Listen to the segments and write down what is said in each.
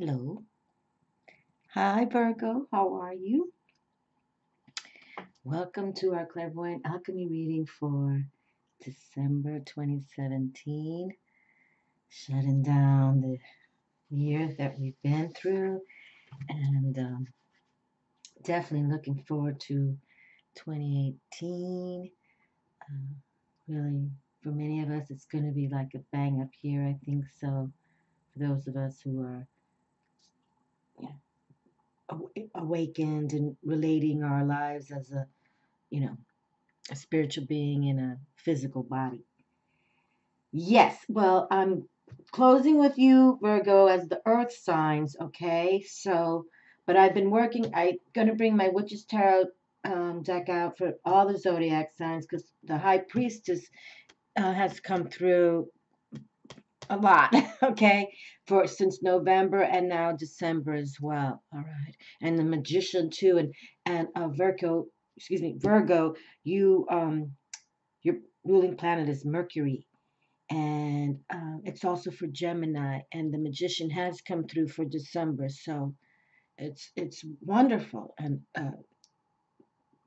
Hello. Hi, Virgo. How are you? Welcome to our Clairvoyant Alchemy reading for December 2017. Shutting down the year that we've been through and definitely looking forward to 2018. Uh, really, for many of us, it's going to be like a bang up year, I think so. For those of us who are yeah, awakened and relating our lives as you know, a spiritual being in a physical body. Yes, well, I'm closing with you, Virgo, as the earth signs, okay? So, but I've been working, I'm going to bring my Witch's Tarot deck out for all the zodiac signs because the High Priestess has come through a lot, okay, for since November and now December as well. All right, and the Magician too, and Virgo, you your ruling planet is Mercury, and it's also for Gemini, and the Magician has come through for December, so it's wonderful, and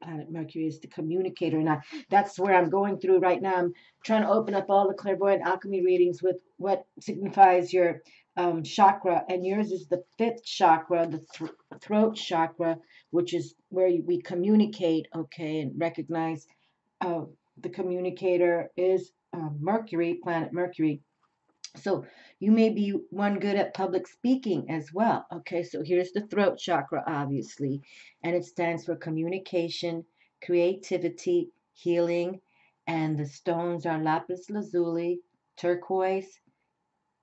planet Mercury is the communicator, and that's where I'm going through right now. I'm trying to open up all the clairvoyant alchemy readings with what signifies your chakra, and yours is the fifth chakra, the throat chakra, which is where we communicate, okay, and recognize uh, the communicator is Mercury, planet Mercury. So you may be one good at public speaking as well. Okay, so here's the throat chakra, obviously, and it stands for communication, creativity, healing, and the stones are lapis lazuli, turquoise,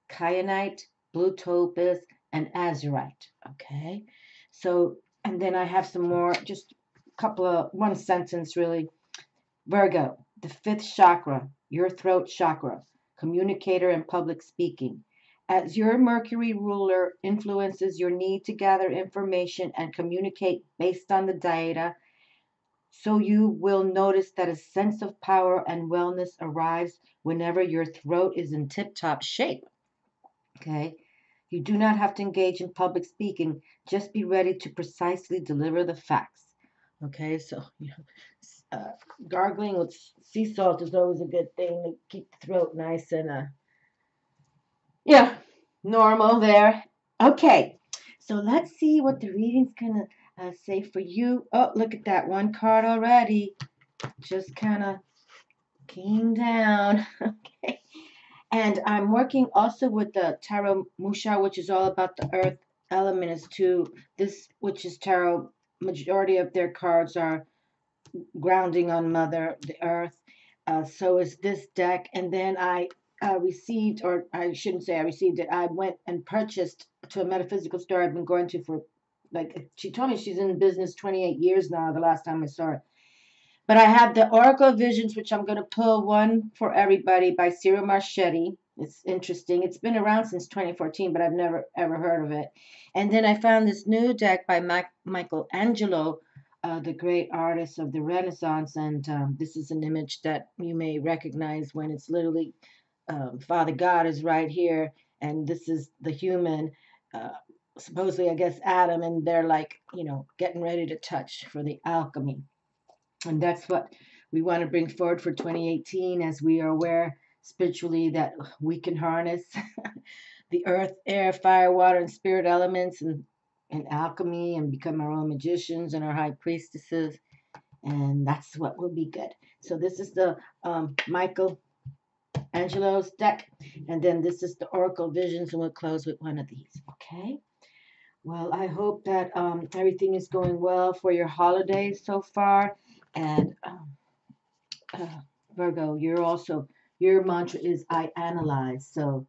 kyanite, blue topaz, and azurite. Okay, so and then I have some more, just a couple of one sentence really. Virgo, the fifth chakra, your throat chakra, communicator and public speaking. As your Mercury ruler influences your need to gather information and communicate based on the data, so you will notice that a sense of power and wellness arrives whenever your throat is in tip top shape. Okay? You do not have to engage in public speaking, just be ready to precisely deliver the facts. Okay, so uh, gargling with sea salt is always a good thing to keep the throat nice and yeah, normal there. Okay, so let's see what the reading's gonna say for you. Oh, look at that one card already. Just kind of came down. Okay, and I'm working also with the Tarot Musha, which is all about the earth element as to this, which is tarot. Majority of their cards are grounding on Mother, the Earth. So is this deck. And then I received, or I shouldn't say I received it, I went and purchased to a metaphysical store I've been going to for, like, she told me she's in business 28 years now, the last time I saw her. But I have the Oracle Visions, which I'm going to pull one for everybody by Cyril Marchetti. It's interesting. It's been around since 2014, but I've never ever heard of it. And then I found this new deck by Michelangelo, the great artist of the Renaissance. And this is an image that you may recognize when it's literally Father God is right here, and this is the human. Uh, Supposedly, I guess Adam, and they're like, getting ready to touch for the alchemy. And that's what we want to bring forward for 2018, as we are aware spiritually that we can harness the earth, air, fire, water, and spirit elements and alchemy and become our own magicians and our high priestesses. And that's what will be good. So this is the Michael Angelo's deck. And then this is the Oracle Visions, and we'll close with one of these. Okay. Well, I hope that everything is going well for your holidays so far. And Virgo, your mantra is I analyze. So,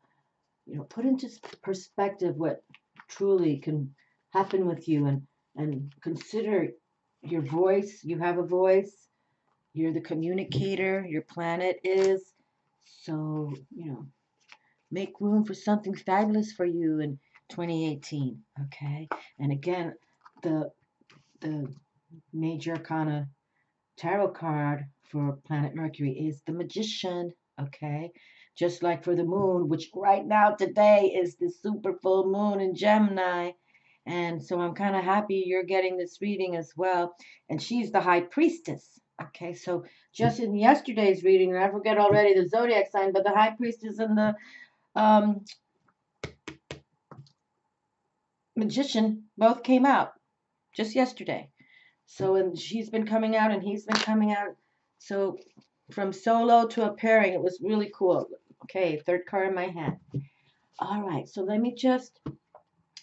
put into perspective what truly can happen with you, and consider your voice. You have a voice. You're the communicator. Your planet is. So, make room for something fabulous for you in 2018. Okay. And again, the the Major Arcana tarot card for planet Mercury is the Magician. Okay, just like for the moon, which right now today is the super full moon in Gemini. And so I'm kind of happy you're getting this reading as well. And she's the high priestess. Okay, so just in yesterday's reading, and I forget already the zodiac sign, but the high priestess and the um, magician both came out just yesterday. So, and she's been coming out and he's been coming out. So from solo to a pairing, it was really cool. Okay, third card in my hand. All right, so let me just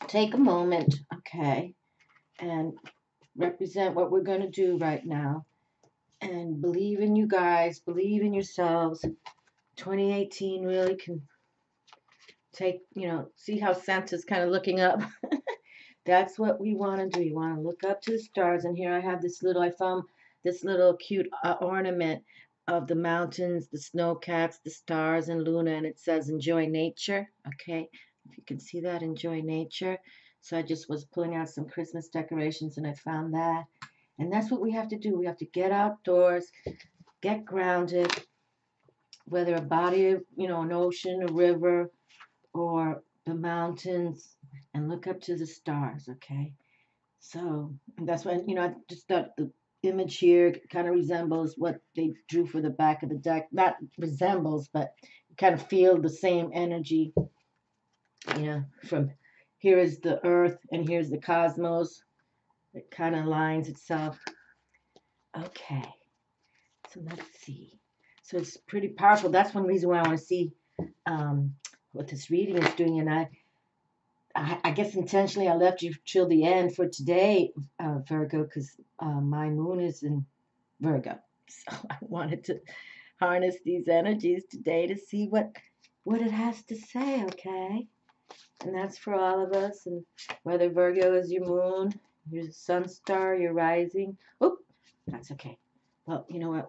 take a moment, okay, and represent what we're going to do right now. And believe in you guys, believe in yourselves. 2018 really can take, see how Santa's kind of looking up. That's what we want to do. You want to look up to the stars. And here I have I found this little cute ornament of the mountains, the snow cats, the stars, and Luna. And it says, enjoy nature. Okay. If you can see that, enjoy nature. So I just was pulling out some Christmas decorations and I found that. And that's what we have to do. We have to get outdoors, get grounded, whether a body of, an ocean, a river, or the mountains, and look up to the stars, okay? So that's when, I just thought the image here kind of resembles what they drew for the back of the deck. Not resembles, but you kind of feel the same energy, from here is the earth and here's the cosmos. It kind of aligns itself. Okay, so let's see. So it's pretty powerful. That's one reason why I want to see what this reading is doing. And I guess intentionally I left you till the end for today, Virgo, because my moon is in Virgo. So I wanted to harness these energies today to see what it has to say, okay? And that's for all of us. And whether Virgo is your moon, your sun star, your rising. Oh, that's okay. Well, you know what?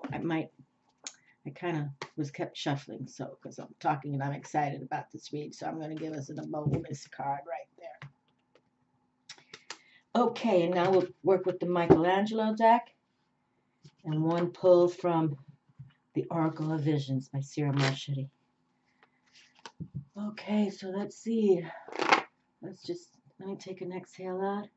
I kind of was kept shuffling, so because I'm talking and I'm excited about this read, so I'm going to give us a bonus card right there. Okay, and now we'll work with the Michelangelo deck and one pull from the Oracle of Visions by Cyril Marchetti. Okay, so let's see. Let me take an exhale out.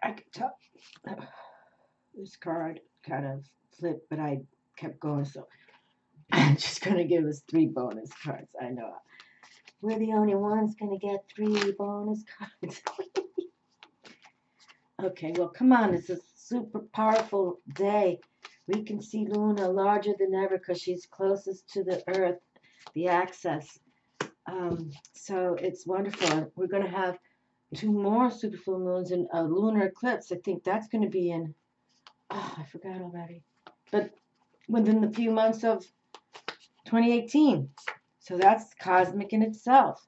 I could tell this card kind of flipped, but I kept going, so I'm just going to give us 3 bonus cards. I know we're the only ones going to get 3 bonus cards. Okay, well, come on. It's a super powerful day. We can see Luna larger than ever because she's closest to the Earth, the axis. So it's wonderful. We're going to have 2 more super full moons and a lunar eclipse. I think that's going to be in, I forgot already, but within the few months of 2018. So that's cosmic in itself.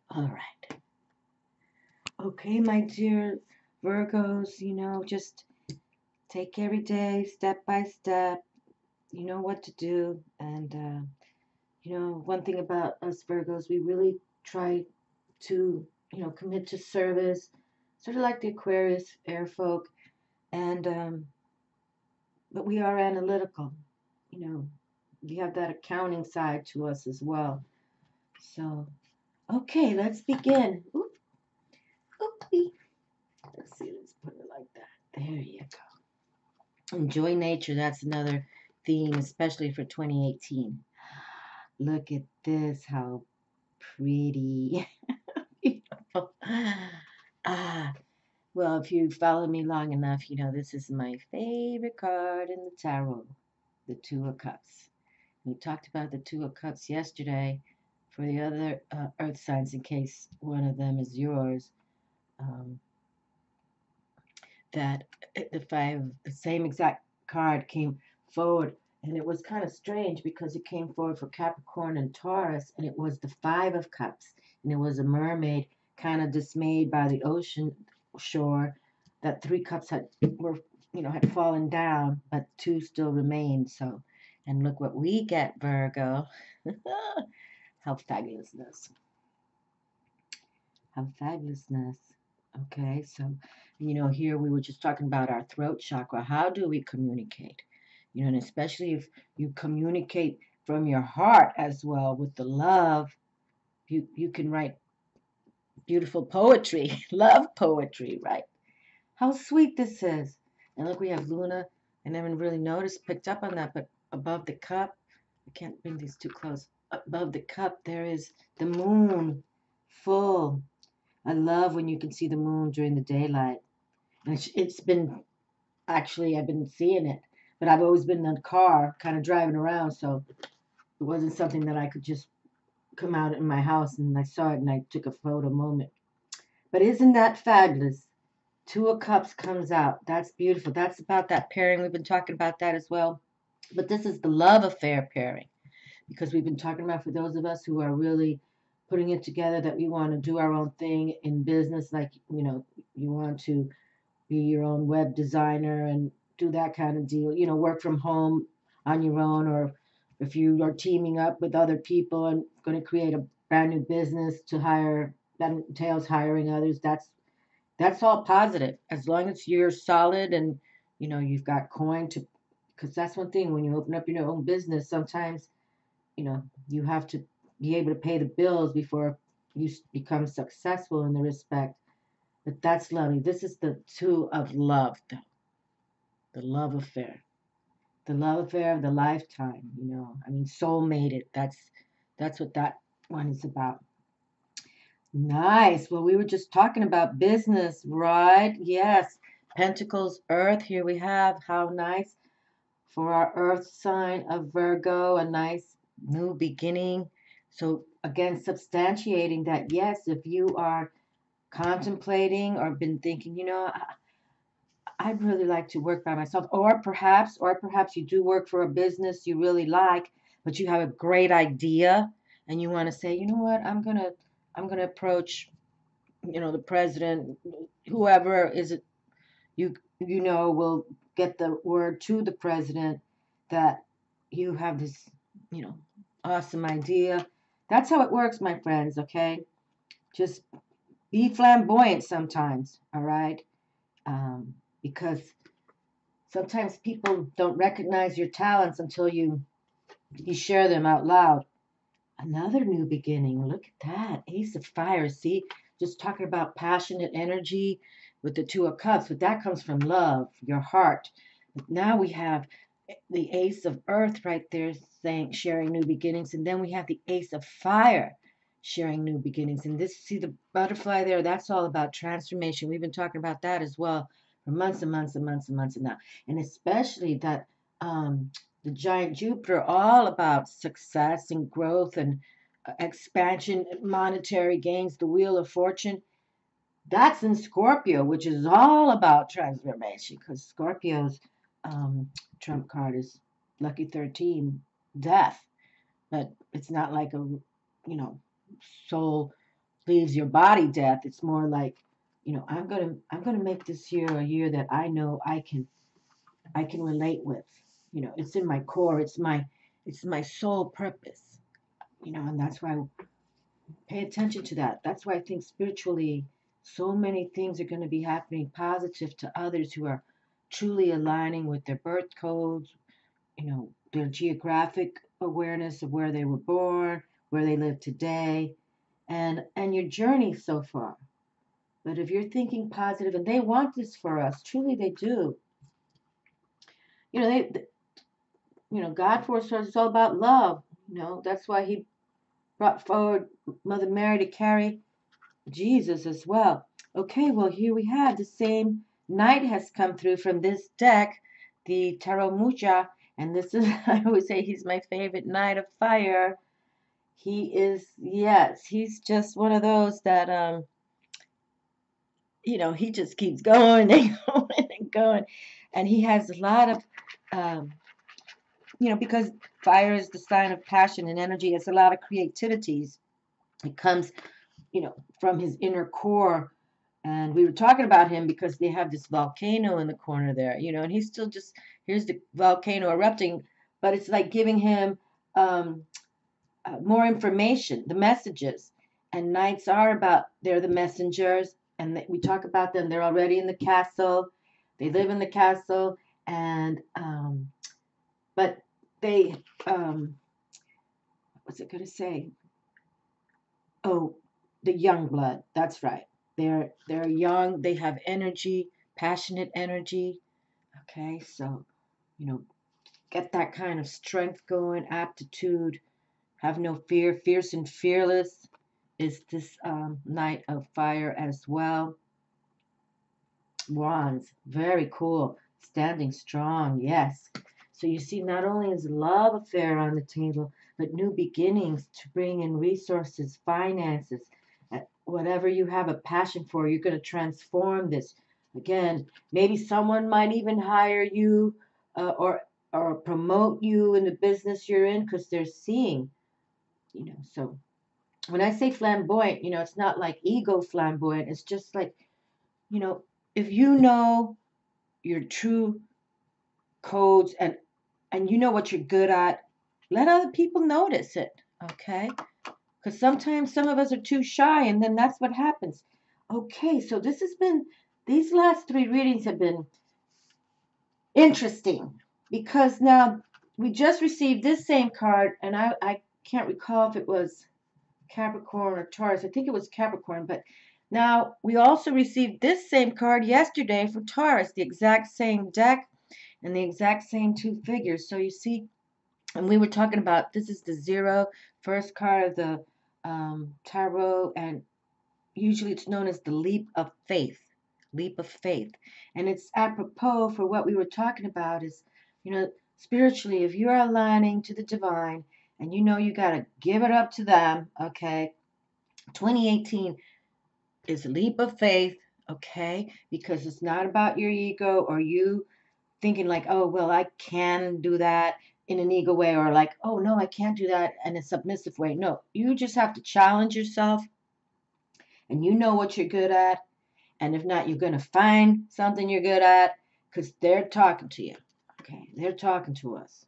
All right. Okay, my dear Virgos, just take every day step by step. You know what to do. And, one thing about us Virgos, we really try to, commit to service, sort of like the Aquarius air folk. And, but we are analytical, we have that accounting side to us as well. So, okay, let's begin. Oop, oopie. Let's see, let's put it like that. There you go. Enjoy nature. That's another theme, especially for 2018. Look at this, how pretty. Beautiful. Well, if you follow me long enough, this is my favorite card in the tarot, the 2 of Cups. We talked about the 2 of Cups yesterday for the other earth signs in case one of them is yours. That the same exact card came forward, and it was kind of strange because it came forward for Capricorn and Taurus, and it was the 5 of Cups, and it was a mermaid kind of dismayed by the ocean shore that 3 cups had fallen down, but 2 still remained. So And look what we get, Virgo. How fabulousness. How fabulousness. Okay, so, here we were just talking about our throat chakra. How do we communicate? And especially if you communicate from your heart as well with the love, you can write beautiful poetry, love poetry, right? How sweet this is. And look, we have Luna. I never really noticed, picked up on that, but above the cup, I can't bring these too close. Above the cup, there is the moon full. I love when you can see the moon during the daylight. And it's been, actually, I've been seeing it, but I've always been in the car, kind of driving around, so it wasn't something that I could just come out in my house and I saw it and I took a photo moment. But isn't that fabulous? Two of Cups comes out. That's beautiful. That's about that pairing. We've been talking about that as well. But this is the love affair pairing because we've been talking about for those of us who are really putting it together that we want to do our own thing in business, like, you want to be your own web designer and do that kind of deal, work from home on your own, or if you are teaming up with other people and going to create a brand new business to hire, that entails hiring others. That's all positive as long as you're solid and you've got coin to, because that's one thing when you open up your own business, sometimes you have to be able to pay the bills before you become successful in the respect. But that's lovely. This is the two of love, though. The love affair of the lifetime. I mean, soul made it. That's what that one is about. Nice. Well, we were just talking about business, right? Yes. Pentacles, Earth. Here we have. How nice for our Earth sign of Virgo. A nice new beginning. So, again, substantiating that, yes, if you are contemplating or been thinking, I'd really like to work by myself, or perhaps you do work for a business you really like, but you have a great idea and you want to say, you know what, I'm gonna approach, the president, whoever is it, will get the word to the president that you have this, you know, awesome idea. That's how it works, my friends, okay? Just be flamboyant sometimes, all right? Because sometimes people don't recognize your talents until you share them out loud. Another new beginning. Look at that. Ace of Fire. See, just talking about passionate energy with the Two of Cups, but that comes from love, your heart. Now we have the Ace of Earth right there saying sharing new beginnings, and then we have the Ace of Fire sharing new beginnings. And this, see the butterfly there, that's all about transformation. We've been talking about that as well for months and months and months and months now. And especially that the giant Jupiter, all about success and growth and expansion, monetary gains, the Wheel of Fortune. That's in Scorpio, which is all about transformation because Scorpio's trump card is Lucky 13, death. But it's not like soul leaves your body death. It's more like, I'm gonna make this year a year that I know I can relate with. It's in my core. It's my sole purpose. And that's why I pay attention to that. That's why I think spiritually, so many things are going to be happening positive to others who are truly aligning with their birth codes, their geographic awareness of where they were born, where they live today, and your journey so far. But if you're thinking positive, and they want this for us, truly they do. God for us is all about love. That's why He brought forward Mother Mary to carry Jesus as well. Okay, well, here we have the same knight has come through from this deck, the Tarot Mucha, and this is, I always say, he's my favorite knight of fire. He is, yes, he's just one of those that, he just keeps going and going and going. And he has a lot of, um, because fire is the sign of passion and energy, it's a lot of creativities. It comes, from his inner core. And we were talking about him because they have this volcano in the corner there, and he's still just, here's the volcano erupting, but it's like giving him more information, the messages. And knights are about, they're the messengers, and we talk about them. They're already in the castle. They live in the castle, and but they, what's it going to say? Oh, the young blood. That's right. They're young. They have energy, passionate energy. Okay, so get that kind of strength going, aptitude. Have no fear. Fierce and fearless is this Knight of Fire as well. Wands, very cool. Standing strong, yes. So you see, not only is love affair on the table, but new beginnings to bring in resources, finances, whatever you have a passion for, you're going to transform this. Again, maybe someone might even hire you or promote you in the business you're in because they're seeing, so when I say flamboyant, it's not like ego flamboyant. It's just like, you know, if you know your true codes and you know what you're good at, let other people notice it, okay? Because sometimes some of us are too shy, and then that's what happens. Okay, so these last three readings have been interesting because now we just received this same card, and I can't recall if it was Capricorn or Taurus. I think it was Capricorn, but now we also received this same card yesterday for Taurus, the exact same deck and the exact same two figures. So you see, and we were talking about this is the zero, first card of the tarot, and usually it's known as the leap of faith. Leap of faith. And it's apropos for what we were talking about is, spiritually, if you're aligning to the divine and you got to give it up to them, okay? 2018 is a leap of faith, okay? Because it's not about your ego or you thinking like, oh, well, I can do that in an ego way, or like, oh, no, I can't do that in a submissive way. No, you just have to challenge yourself and you know what you're good at. And if not, you're going to find something you're good at because they're talking to you. Okay, they're talking to us.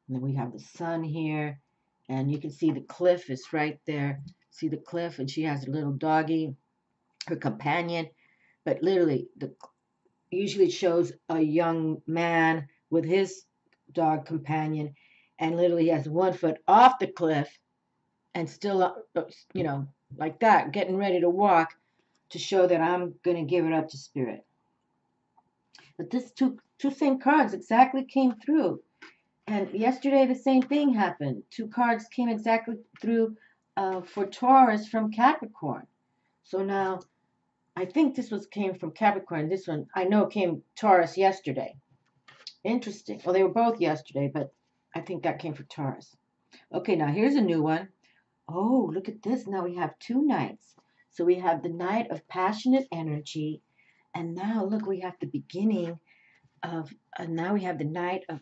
And then we have the sun here, and you can see the cliff is right there. See the cliff, and she has a little doggy, her companion. But literally, usually it shows a young man with his dog companion, and literally he has 1 foot off the cliff and still, like that, getting ready to walk to show that I'm going to give it up to spirit. But this two same cards exactly came through. And yesterday the same thing happened. Two cards came exactly through for Taurus from Capricorn. So now I think this came from Capricorn. This one I know came Taurus yesterday. Interesting. Well, they were both yesterday, but I think that came for Taurus. Okay, now here's a new one. Oh, look at this. Now we have two knights. So we have the Knight of Passionate Energy. And now look, we have the beginning of, now we have the Knight of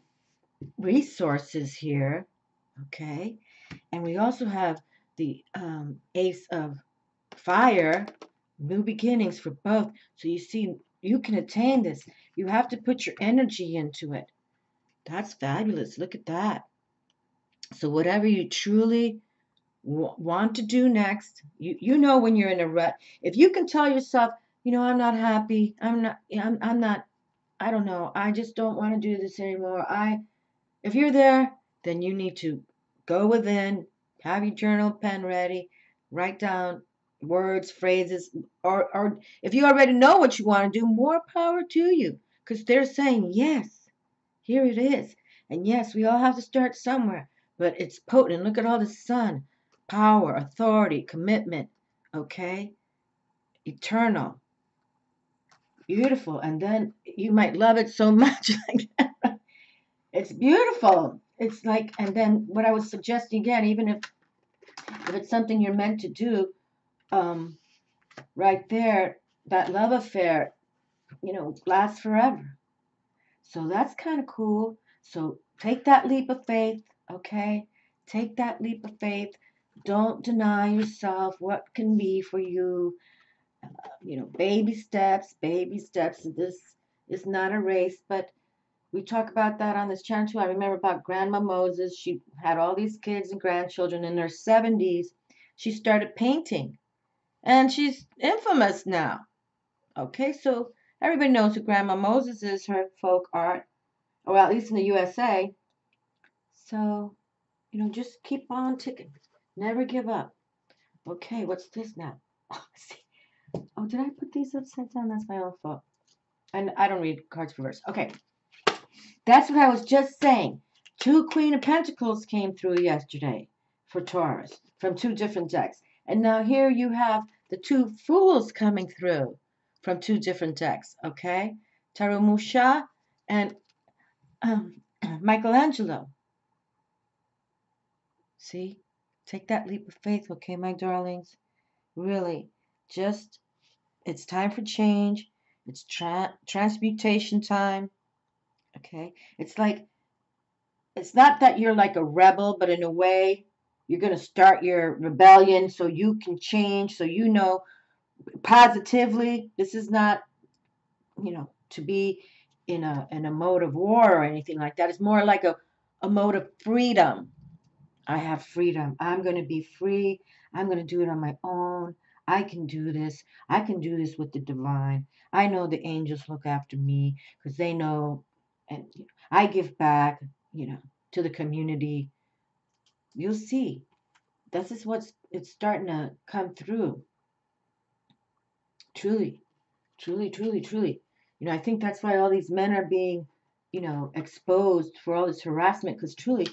Resources here. Okay. And we also have the Ace of Fire, new beginnings for both. So you see, you can attain this. You have to put your energy into it. That's fabulous. Look at that. So whatever you truly want to do next, you know when you're in a rut. If you can tell yourself, I'm not happy. I'm not. I don't know. I just don't want to do this anymore. If you're there, then you need to go within, have your journal pen ready, write down words, phrases, or if you already know what you want to do, more power to you. Because they're saying, yes, here it is. And yes, we all have to start somewhere, but it's potent. Look at all the sun, power, authority, commitment, okay? Eternal, beautiful. And then you might love it so much. It's beautiful. It's like, and then what I was suggesting again, even if it's something you're meant to do, right there, that love affair, lasts forever. So that's kind of cool. So take that leap of faith, okay? Take that leap of faith. Don't deny yourself what can be for you. Baby steps, baby steps. This is not a race, but We talk about that on this channel too. I remember about Grandma Moses. She had all these kids and grandchildren in their 70s. She started painting, and she's infamous now. Okay, so everybody knows who Grandma Moses is, her folk art, or at least in the USA. So, just keep on ticking. Never give up. Okay, what's this now? Oh, see. Oh, did I put these upside down? That's my own fault. And I don't read cards reverse. Okay, that's what I was just saying. Two Queen of Pentacles came through yesterday for Taurus from two different decks. And now here you have the two Fools coming through from two different decks, okay? Musha and Michelangelo. See? Take that leap of faith, okay, my darlings? Really, just, it's time for change. It's transmutation time, okay? It's not that you're like a rebel, but in a way, you're going to start your rebellion so you can change, so positively. This is not, to be in a mode of war or anything like that. It's more like a mode of freedom. I have freedom. I'm going to be free. I'm going to do it on my own. I can do this. I can do this with the divine. I know the angels look after me because they know, and I give back, to the community. You'll see. This is it's starting to come through. Truly, truly, truly, truly. I think that's why all these men are being, exposed for all this harassment because truly,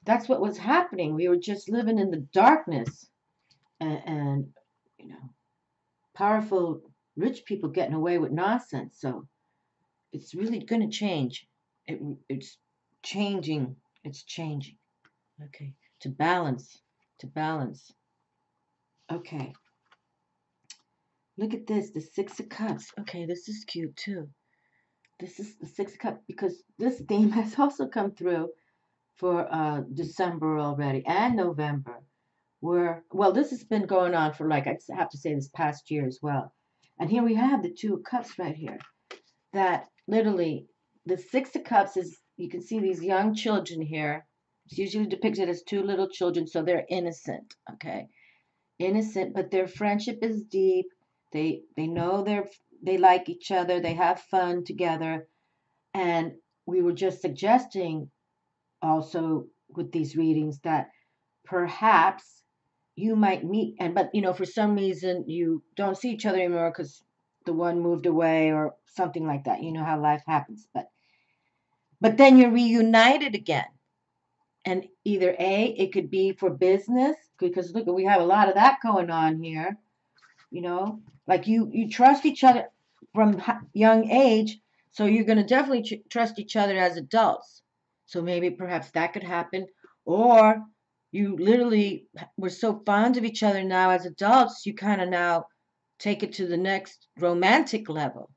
that's what was happening. We were just living in the darkness and powerful rich people getting away with nonsense. So it's really going to change. It's changing. It's changing. Okay. To balance. To balance. Okay. Look at this. The Six of Cups. Okay, this is cute too. This is the Six of Cups because this theme has also come through for December already and November. Well, this has been going on for I have to say this past year as well. And here we have the Two of Cups right here. That literally, the Six of Cups is, you can see these young children here. It's usually depicted as two little children, so they're innocent, okay? Innocent, but their friendship is deep. They know they like each other. They have fun together. And we were just suggesting also with these readings that perhaps you might meet but for some reason you don't see each other anymore because the one moved away or something like that. You know how life happens, but then you're reunited again. And either it could be for business because look, we have a lot of that going on here. Like you trust each other from young age, so you're going to definitely trust each other as adults. So maybe perhaps that could happen. Or you literally were so fond of each other now as adults, you kind of now take it to the next romantic level.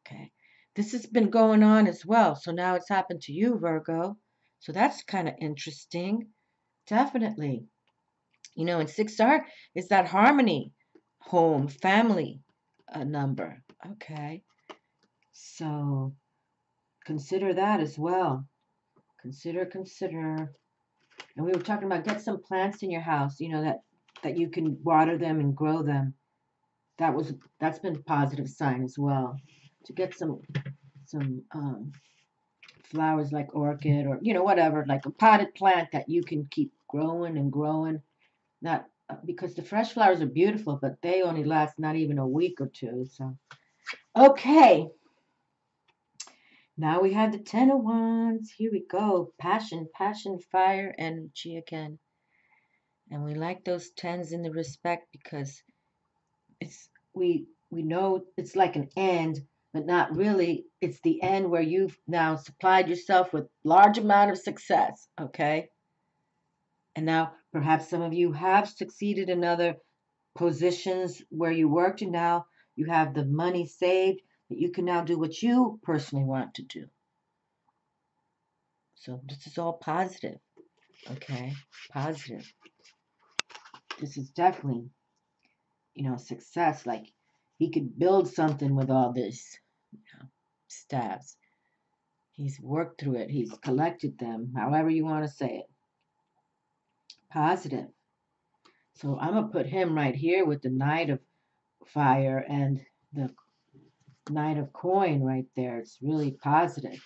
Okay. This has been going on as well. So now it's happened to you, Virgo. So that's kind of interesting. Definitely. And 6R is that harmony, home, family number. Okay. So consider that as well. Consider. And we were talking about get some plants in your house, that you can water them and grow them. That's been a positive sign as well. To get some flowers like orchid or whatever, like a potted plant that you can keep growing and growing. Not because the fresh flowers are beautiful, but they only last not even a week or two. So, okay. Now we have the Ten of Wands. Here we go. Passion, fire, energy again. And we like those tens in the respect because we know it's like an end, but not really. It's the end where you've now supplied yourself with large amount of success. Okay. And now perhaps some of you have succeeded in other positions where you worked, and now you have the money saved that you can now do what you personally want to do. So this is all positive. Okay, positive. This is definitely, success. Like he could build something with all this, stabs. He's worked through it. He's collected them, however you want to say it. Positive. So I'm going to put him right here with the Knight of Fire and the Knight of Coin right there. It's really positive.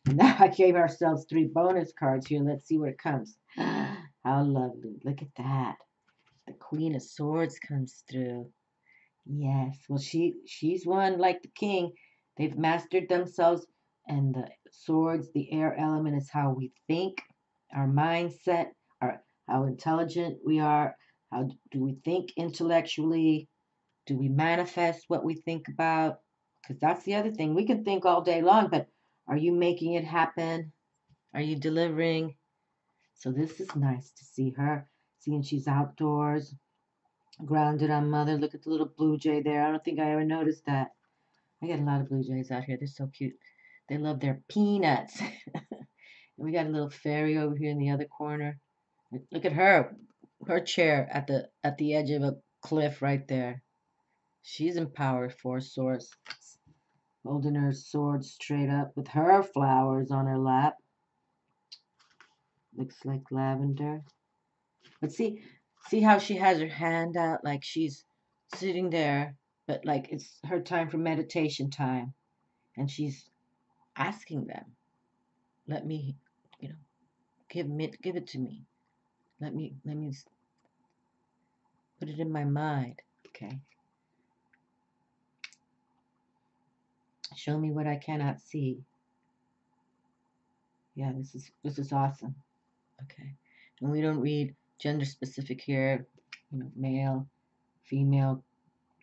Now I gave ourselves 3 bonus cards here. Let's see what it comes. How lovely. Look at that. The Queen of Swords comes through. Yes. Well, she's one like the king. They've mastered themselves, and the swords, the air element, is how we think, our mindset, our how intelligent we are. How do we think intellectually? Do we manifest what we think about? Because that's the other thing. We can think all day long, but are you making it happen? Are you delivering? So this is nice to see her, seeing she's outdoors, grounded on mother. Look at the little blue jay there. I don't think I ever noticed that. I get a lot of blue jays out here. They're so cute. They love their peanuts. And we got a little fairy over here in the other corner. Look at her chair at the edge of a cliff right there. She's in power force source, holding her sword straight up with her flowers on her lap. Looks like lavender. But see how she has her hand out like she's sitting there, but like it's her time for meditation time, and she's asking them, "Let me, you know, give it to me. Let me put it in my mind." Okay. Show me what I cannot see. Yeah, this is awesome. Okay. And we don't read gender specific here, male, female,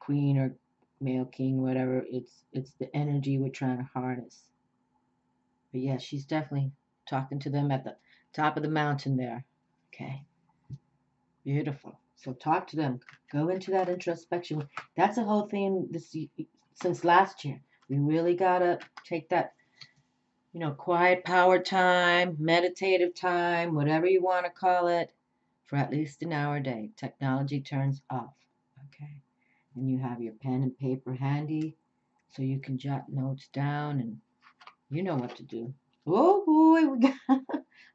queen or male king, whatever. It's the energy we're trying to harness. But yeah, she's definitely talking to them at the top of the mountain there. Okay. Beautiful. So talk to them. Go into that introspection. That's a whole thing since last year. We really gotta take that, quiet power time, meditative time, whatever you want to call it, for at least an hour a day. Technology turns off. Okay. And you have your pen and paper handy so you can jot notes down and you know what to do. Oh boy, we got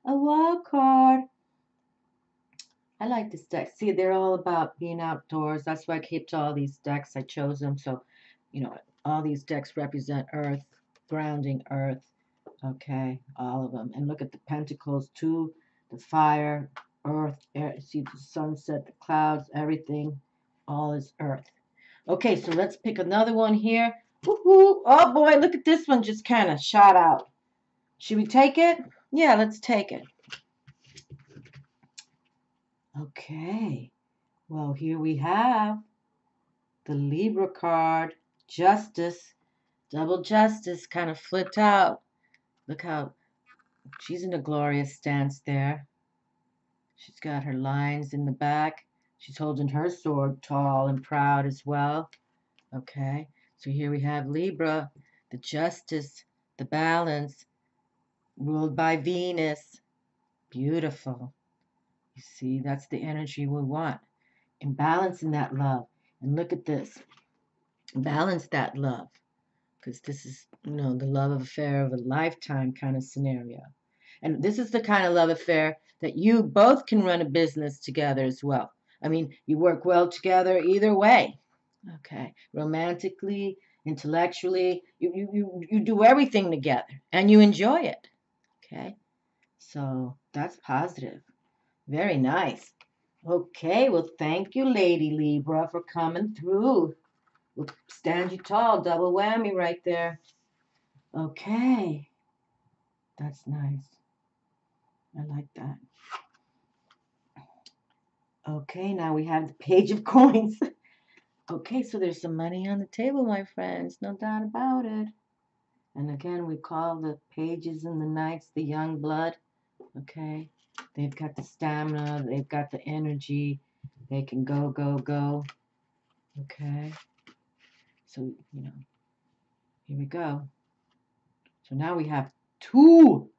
a wild card. I like this deck. See, they're all about being outdoors. That's why I kept all these decks. I chose them. So, all these decks represent Earth, grounding Earth. Okay, all of them. And look at the pentacles too. The fire, Earth, air. See the sunset, the clouds, everything. All is Earth. Okay, so let's pick another one here. Woohoo! Oh boy, look at this one just kind of shot out. Should we take it? Yeah, let's take it. Okay. Well, here we have the Libra card, Justice, double justice, kind of flipped out. Look how she's in a glorious stance there. She's got her lines in the back. She's holding her sword tall and proud as well. Okay, so here we have Libra, the justice, the balance, ruled by Venus. Beautiful. You see, that's the energy we want. And balancing that love. And look at this. Balance that love. Because this is, the love affair of a lifetime kind of scenario. And this is the kind of love affair that you both can run a business together as well. I mean, you work well together either way. Okay. Romantically, intellectually, you do everything together and you enjoy it. Okay. So that's positive. Very nice. Okay. Well, thank you, Lady Libra, for coming through. We'll stand you tall. Double whammy right there. Okay. That's nice. I like that. Okay, now we have the page of coins. Okay, so there's some money on the table, my friends. No doubt about it. And again, we call the pages and the knights the young blood. Okay. They've got the stamina. They've got the energy. They can go, go, go. Okay. So, here we go. So now we have two.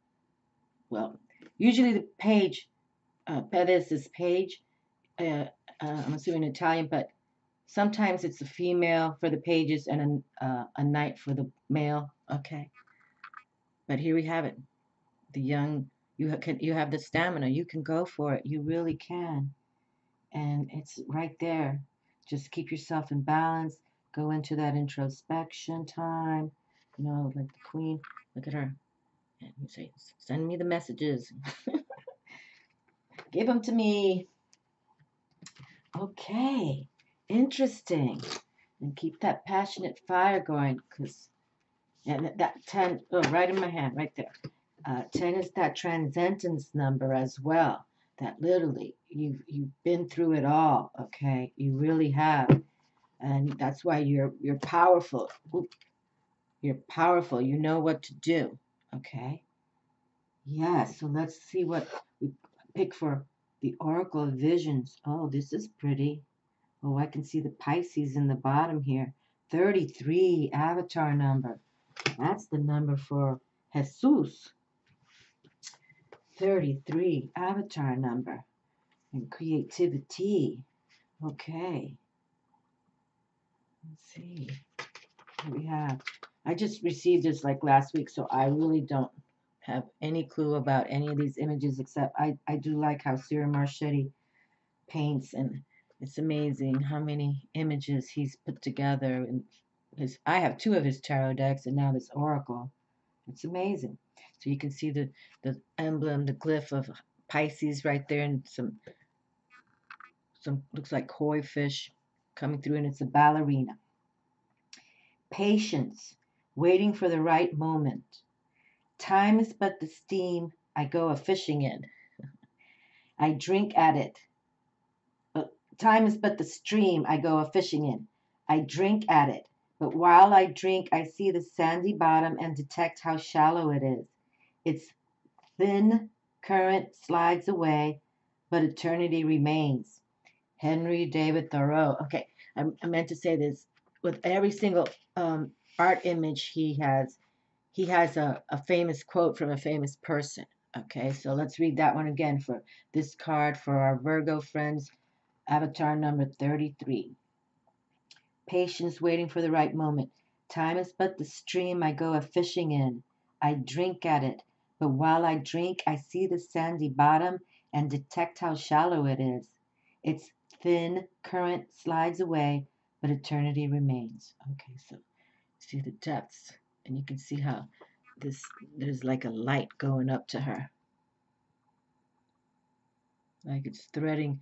Well, usually the page, Perez is page. I'm assuming Italian, but sometimes it's a female for the pages and a knight for the male. Okay. But here we have it. The young, you have the stamina. You can go for it. You really can. And it's right there. Just keep yourself in balance. Go into that introspection time. You know, like the queen. Look at her. And you say, send me the messages. Give them to me. Okay. Interesting. And keep that passionate fire going, because and that 10, oh, right in my hand, right there. 10 is that transcendence number as well. That literally you've been through it all. Okay, you really have, and that's why you're powerful. Ooh, you're powerful. You know what to do. Okay. Yeah. So let's see what we pick for the Oracle of Visions. Oh, this is pretty. Oh, I can see the Pisces in the bottom here. 33 avatar number. That's the number for Jesus. 33 avatar number. And creativity. Okay. Let's see. Here we have. I just received this like last week, so I really don't have any clue about any of these images, except I do like how Cyril Marchetti paints, and it's amazing how many images he's put together. And I have two of his tarot decks, and now this oracle. It's amazing. So you can see the emblem, the glyph of Pisces right there, and some looks like koi fish coming through, and it's a ballerina. Patience, waiting for the right moment. Time is but the steam I go a fishing in. I drink at it. Time is but the stream I go a fishing in. I drink at it. But while I drink, I see the sandy bottom and detect how shallow it is. Its thin current slides away, but eternity remains. Henry David Thoreau. Okay, I meant to say this. With every single art image he has a famous quote from a famous person. Okay, so let's read that one again for this card for our Virgo friends, avatar number 33. Patience waiting for the right moment. Time is but the stream I go a fishing in. I drink at it, but while I drink, I see the sandy bottom and detect how shallow it is. Its thin current slides away, but eternity remains. Okay, so see the depths, and you can see how there's like a light going up to her, like it's threading.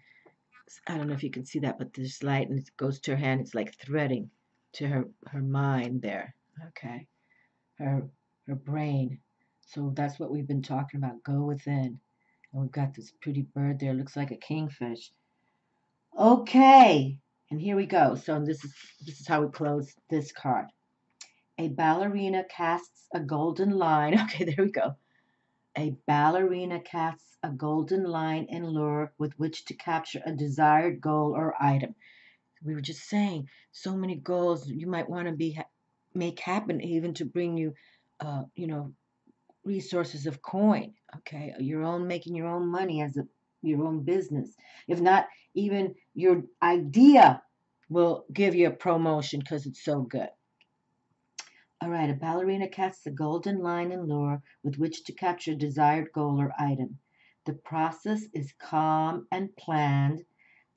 I don't know if you can see that, but there's light and it goes to her hand. It's like threading to her mind there. Okay, her brain. So that's what we've been talking about. Go within, and we've got this pretty bird there. Looks like a kingfish. Okay, and here we go. So this is how we close this card. A ballerina casts a golden line. Okay, there we go. A ballerina casts a golden line and lure with which to capture a desired goal or item. We were just saying so many goals you might want to make happen, even to bring you, you know, resources of coin. Okay, your own making your own money as your own business. If not, even your idea will give you a promotion because it's so good. All right, a ballerina casts a golden line and lure with which to capture a desired goal or item. The process is calm and planned,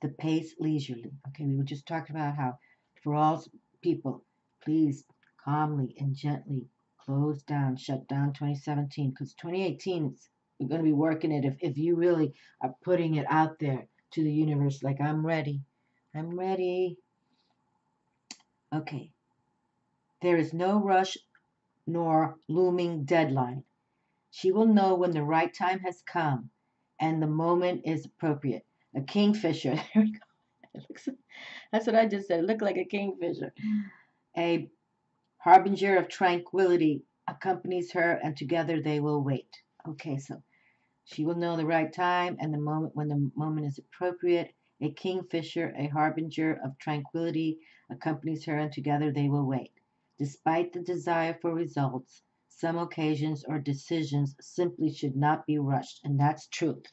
the pace leisurely. Okay, we were just talking about how for all people, please calmly and gently close down, shut down 2017, because 2018 we're going to be working it if you really are putting it out there to the universe like I'm ready. I'm ready. Okay. There is no rush nor looming deadline. She will know when the right time has come and the moment is appropriate. A kingfisher. There we go. That's what I just said. It looked like a kingfisher. A harbinger of tranquility accompanies her, and together they will wait. Okay, so she will know the right time and the moment when the moment is appropriate. A kingfisher, a harbinger of tranquility, accompanies her, and together they will wait. Despite the desire for results, some occasions or decisions simply should not be rushed, and that's truth.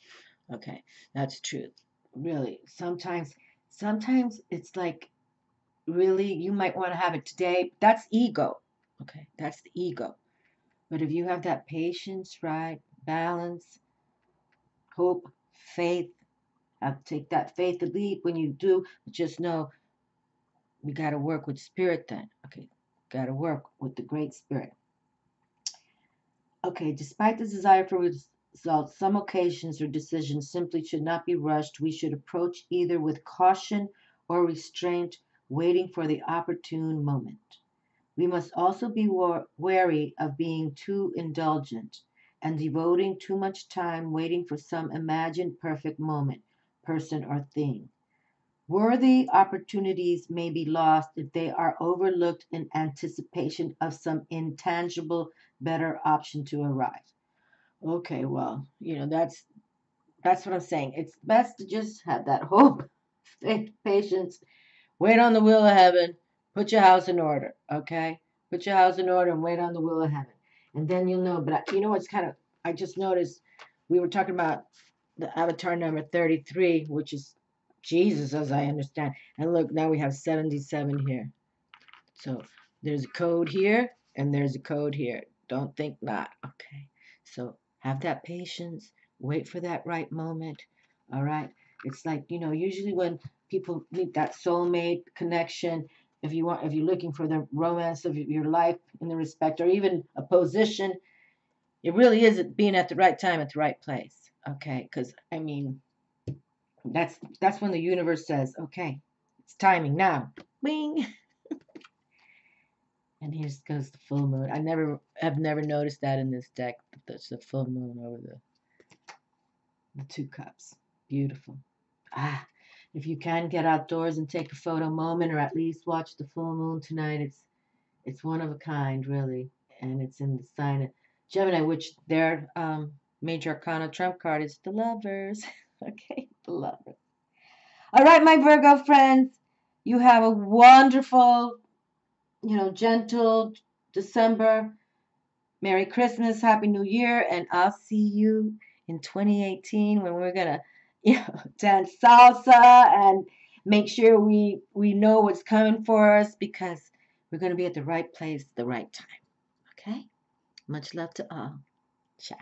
Okay, that's truth. Really, sometimes it's like really you might want to have it today. That's ego. Okay, that's the ego. But if you have that patience, right, balance, hope, faith, have to take that faith leap when you do, just know we got to work with spirit then. Okay, got to work with the great spirit. Okay, despite the desire for results, some occasions or decisions simply should not be rushed. We should approach either with caution or restraint, waiting for the opportune moment. We must also be wary of being too indulgent and devoting too much time waiting for some imagined perfect moment, person, or thing. Worthy opportunities may be lost if they are overlooked in anticipation of some intangible better option to arrive. Okay, well, that's what I'm saying. It's best to just have that hope, faith, patience, wait on the will of heaven, put your house in order, okay? Put your house in order and wait on the will of heaven. And then you'll know. But you know what's kind of, I just noticed we were talking about the avatar number 33, which is Jesus, as I understand. And look, now we have 77 here. So there's a code here and there's a code here. Don't think not. Okay. So have that patience. Wait for that right moment. All right. It's like, usually when people meet that soulmate connection, if you're looking for the romance of your life in the respect, or even a position, it really is being at the right time at the right place. Okay. Because I mean, that's when the universe says, okay, it's timing now. Bing. And here goes the full moon. Have never noticed that in this deck. That's the full moon over the two cups. Beautiful. Ah, if you can get outdoors and take a photo moment, or at least watch the full moon tonight, it's one of a kind, really, and it's in the sign of Gemini, which their Major Arcana trump card is the Lovers. Okay, the Lovers. All right, my Virgo friends, you have a wonderful, gentle December. Merry Christmas, Happy New Year, and I'll see you in 2018 when we're gonna, dance salsa and make sure we know what's coming for us, because we're gonna be at the right place at the right time. Okay? Much love to all. Ciao.